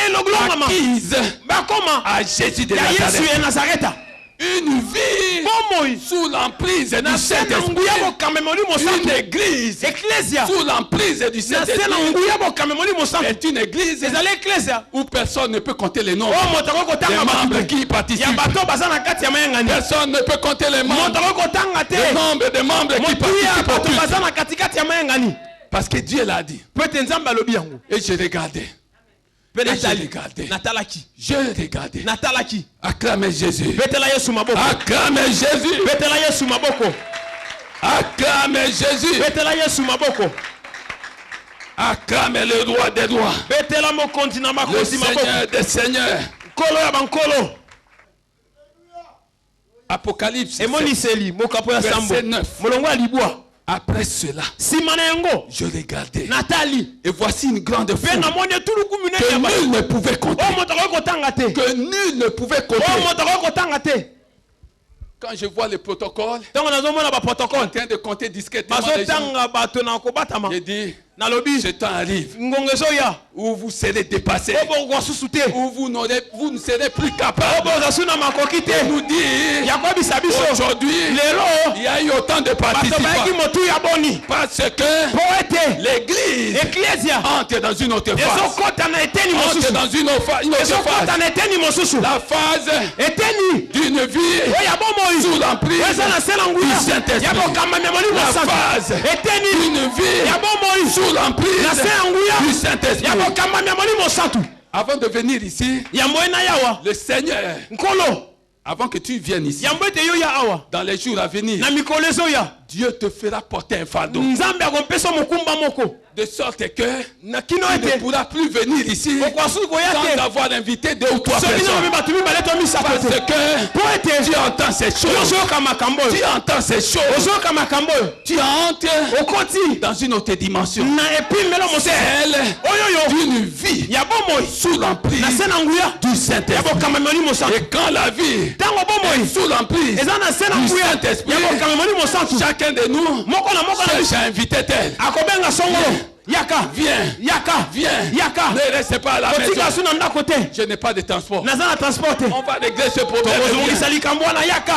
elongolongama acquises bakoma à Jésus de ya yesu Nazareth. ya nazareta. Une vie bomoi sous l'emprise na du se na Saint-Esprit. nguya bokanga molimo Une santu église eklesia sous l'emprise du na se na Saint-Esprit nguya bokanga molimo santu est une église ezali eklesia où personne ne peut compter les noms oyo moto akoki des kotanga membres bato qui ya participent. bato baza na kati ya mayangani. Personne ne peut compter les membres, moto akoki kotanga te le nombre de membres qui motu ya participent au bato culte. baza na katikati ya mayangani Parce que Dieu l'a dit. po ete nzambe alobi yango. Et j'ai regardé. mpe Et j'ai natali regardé. natalaki J'ai regardé. natalaki Acclamez Jésus. betela yesu maboko Acclamez Jésus. betela yesu maboko Acclamez Jésus. betela yesu maboko Acclamez le roi des rois. betela mokonzi na Le makonzi maboko Seigneur des seigneurs. nkolo ya bankolo Apocalypse. emoniseli mokapo ya sambo Verset 9. molongo ya libwa. Après cela, nsima na yango je regardais. natali Et voici une grande mpe foule namoni etuluku minene que ya bato nul ne pouvait compter. oyo moto akoki kotanga te Que nul ne pouvait compter. oyo moto akoki kotanga te. Quand je vois le protocole, ntango nazomona en baprotocole train de compter discrètement les gens, bazotanga bato na kobatama j'ai dit, nalobi ce temps arrive ngongo ezoya où vous serez dépassés, obokwa susu te où vous ne serez plus capable oboza su na makoki te de nous dire ya koyebisa biso aujourd'hui, lelo il y a eu autant de bato bayaki participants. motu ya boni Parce que po ete l'église eklesia entre dans une autre phase. ezokɔta na eteni Entre mosusu dans une autre phase. ezokɔta na eteni mosusu La phase eteni d'une vie oyo ya bomoi sous l'emprise eza na se na nguya du Saint-Esprit. ya bokambami ya molimo La santu phase eteni d'une vie ya bomoi sous l'emprise na se na nguya du ya Saint-Esprit. bokambami ya molimo santu Avant de venir ici, yambo ye na yawa le Seigneur, nkolo avant que tu viennes ici, yambo ete yo ya awa dans les jours à venir, na mikolo ezoya Dieu te fera porter un fardeau. nzambe akompesa mokumba moko De sorte que na kino tu ne ete pourras plus venir ici okwasuki koya sans te avoir invité 2 ou 3 soki personnes. nomi bato mibale to misato Parce te que po ete tu entends ces yo choses. ozoyoka makambo Tu oyo entends ces choses. ozoyoka makambo oyo Tu entres okoti dans une autre dimension. na epimbelo mosusu Celle oyo yo d'une vie ya bomoi sous l'emprise na se na nguya du ya Saint-Esprit. bokambami molimo santu Et quand la vie ntango est bomoi sous l'emprise eza na se na du nguya Saint-Esprit, ya bokambami molimo santu chacun de nous moko na moko na cherche biso à inviter tel. akobenga songolo yaka Viens, yaka viens, yaka ne reste pas à la maison. kotika su na ndako te Je n'ai pas de transport. naza na transport te On va régler ce problème. tokozongisa likambo wana yaka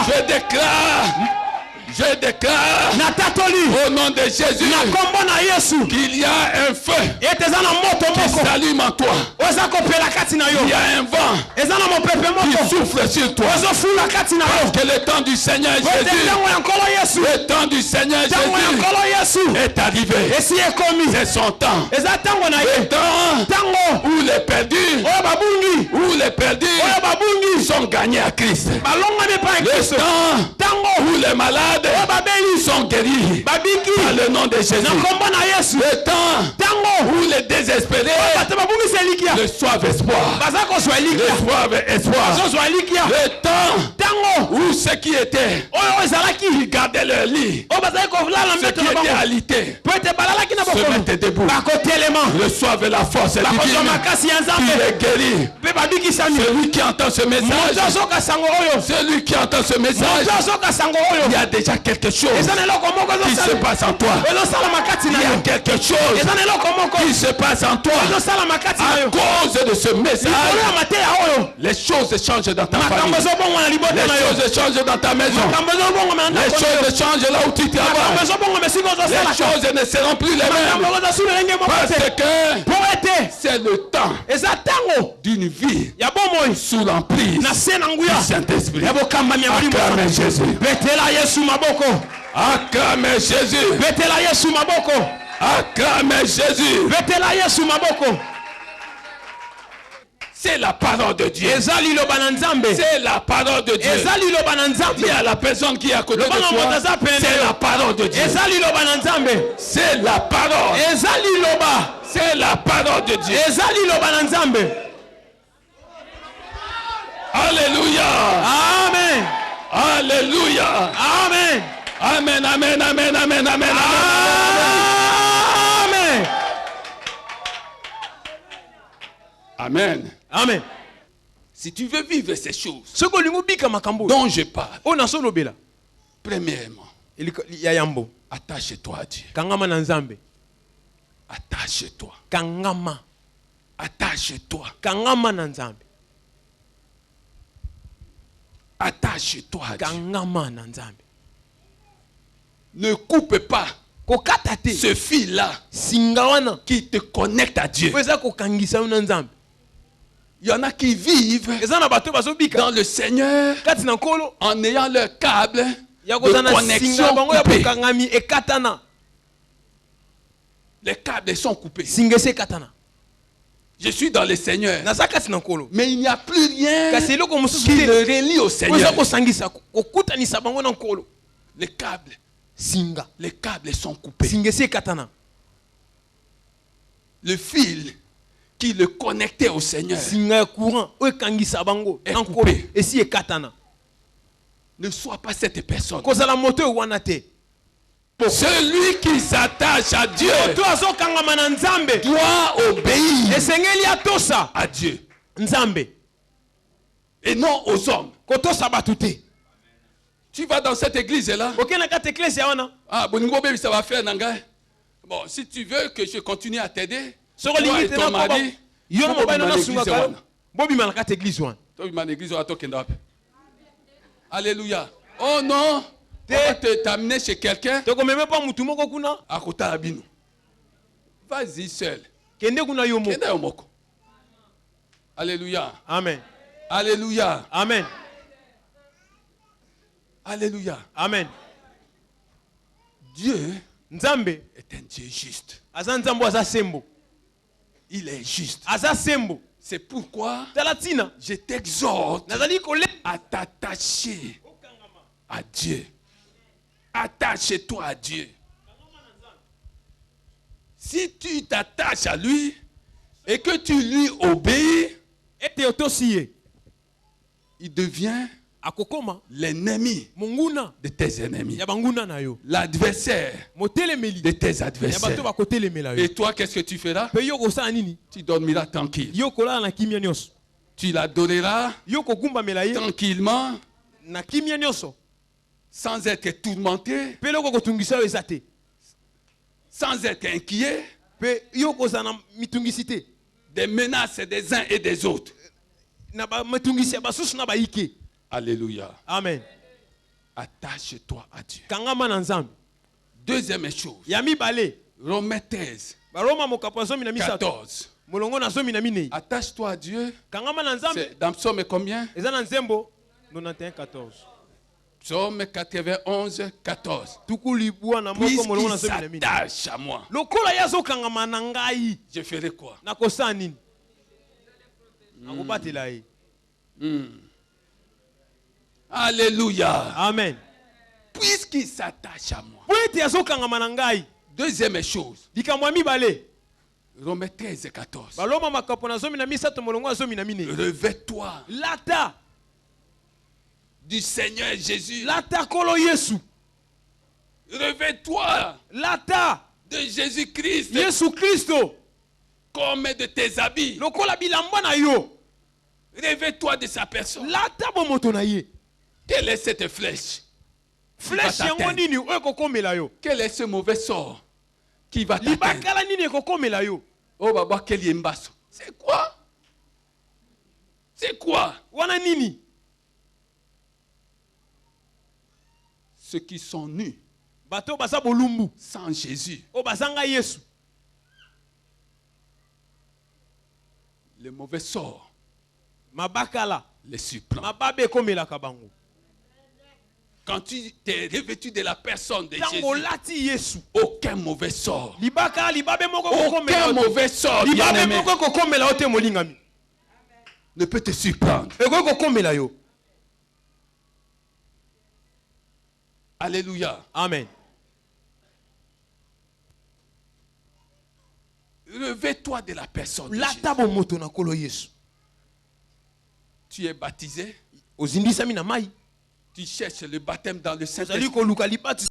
Je déclare natatoli au nom de Jésus na kombo na yesu qu'il y a un feu ete eza na moto qui moko s'allume en toi. oyo eza kopela kati na yo Il y a un vent eza na mopepe qui moko souffle sur toi. ozofula kati na yo Que le temps du Seigneur ete Jésus, ntango ya nkolo yesu le temps du Seigneur ntango ya Jésus nkolo yesu est arrivé. esi ekomi C'est son temps. eza ntango na Le ye temps ntango où les perdus, oyo babungi sont gagnés à Christ. balongami epai ya Le kristo temps ntango où les malades oyo babeli sont guéris babiki par le nom de Jésus. na kombo na yesu Le temps ntango où les désespérés bato babungisa elikia reçoivent espoir. baza kozwa elikia Reçoivent espoir. bazozwa elikia Le temps ntango où ceux qui étaient, oyo ezalaki qui gardaient leur lit, oyo bazali kolala ceux mbeto qui na étaient bango alités, po ete balalaki na se bokolo mettent debout. bakotelema Reçoivent la force bakozwa divine makasi ya qui nzambe les guérit. mpe babikisami Celui qui entend ce message, moto azoka sango oyo celui qui entend ce message, moto azoka sango il y a déjà quelque chose qui se passe en toi. Il y a quelque chose qui se passe en toi. À cause de ce message, les choses changent dans ta famille. Les choses changent dans ta maison. Les choses changent là où tu travailles. Les choses ne seront plus les mêmes. Parce que c'est le temps d'une vie sous l'emprise du Saint-Esprit. Acclamez Jésus. Acclamez Jésus. Acclamez Jésus. C'est la parole de Dieu. C'est la parole de Dieu. Dis à la personne qui est à côté de toi, c'est la parole de Dieu. C'est la parole. C'est la parole de Dieu. Alléluia. Amen. Alléluia. Amen. Amen, amen, amen, amen, amen, amen. Amen. Amen. Si tu veux vivre ces choses dont je parle, premièrement, attache-toi à Dieu. Attache-toi. Attache-toi. Attache-toi à Dieu. Ne coupe pas ce fil-là qui te connecte à Dieu. Il y en a qui vivent dans le Seigneur en ayant leur câble de connexion coupé. Les câbles sont coupés. Je suis dans le Seigneur, mais il n'y a plus rien qui le relie au Seigneur. Les câbles sont coupés. Le fil qui le connectait au Seigneur est coupé. Ne sois pas cette personne. Celui qui s'attache à Dieu doit obéir à Dieu et non aux hommes. Tu vas dans cette église-là. Ah, ça va faire nanga. Bon, si tu veux que je continue à t'aider, toi et ton mari, alléluia. Oh non, on va t'amener chez quelqu'un. Vas-y seul. Alléluia. Amen. Alléluia. Amen. Alléluia. Amen. Dieu Nzambe est un Dieu juste. Il est juste. C'est pourquoi je t'exhorte à t'attacher à Dieu. Attache-toi à Dieu. Si tu t'attaches à lui et que tu lui obéis, il devient l'ennemi de tes ennemis, l'adversaire de tes adversaires. Et toi, qu'est-ce que tu feras? Tu dormiras tranquille. Tu l'adoreras tranquillement, sans être tourmenté, sans être inquiet des menaces des uns et des autres. Alléluia. Amen. Attache-toi à Dieu. Deuxième chose. Romains 13. 14. Attache-toi à Dieu. C'est dans Psaume combien? Psaume 91, 14. Puisqu'il s'attache à moi, je ferai quoi? Alléluia. Amen. Puisqu'il s'attache à moi. Deuxième chose. Romains 13, 14. Revêt-toi du Seigneur Jésus. Revêt-toi de Jésus-Christ comme de tes habits. Revêt-toi de sa personne. Quelle est cette flèche? flèche yango nini oyo ekokomela yo? Quel est ce mauvais sort qui va t'atteindre? Libakala nini ekokomela yo? Oh baba, quel yembaso. C'est quoi? C'est quoi? Wana nini? Ceux qui sont nus Bato basa bolumbu sans Jésus, o bazanga Yesu. le mauvais sort Mabakala les surprend. mababe ekomelaka bango. Quand tu t'es revêtu de la personne de Tango Jésus, lati Yesu. aucun mauvais sort, Libakala libabe moko aucun ekokomela yo. mauvais sort, Libabe bien-aimé, moko ekokomela yo te molingami. ne peut te surprendre. Ekokomela yo. Alléluia. Amen. Revêt-toi de la personne de Jésus. Lata bo moto na kolo Yesu. Tu es baptisé, Ozindisami na mai. tu cherches le baptême dans le Ozali Saint-Esprit. koluka libati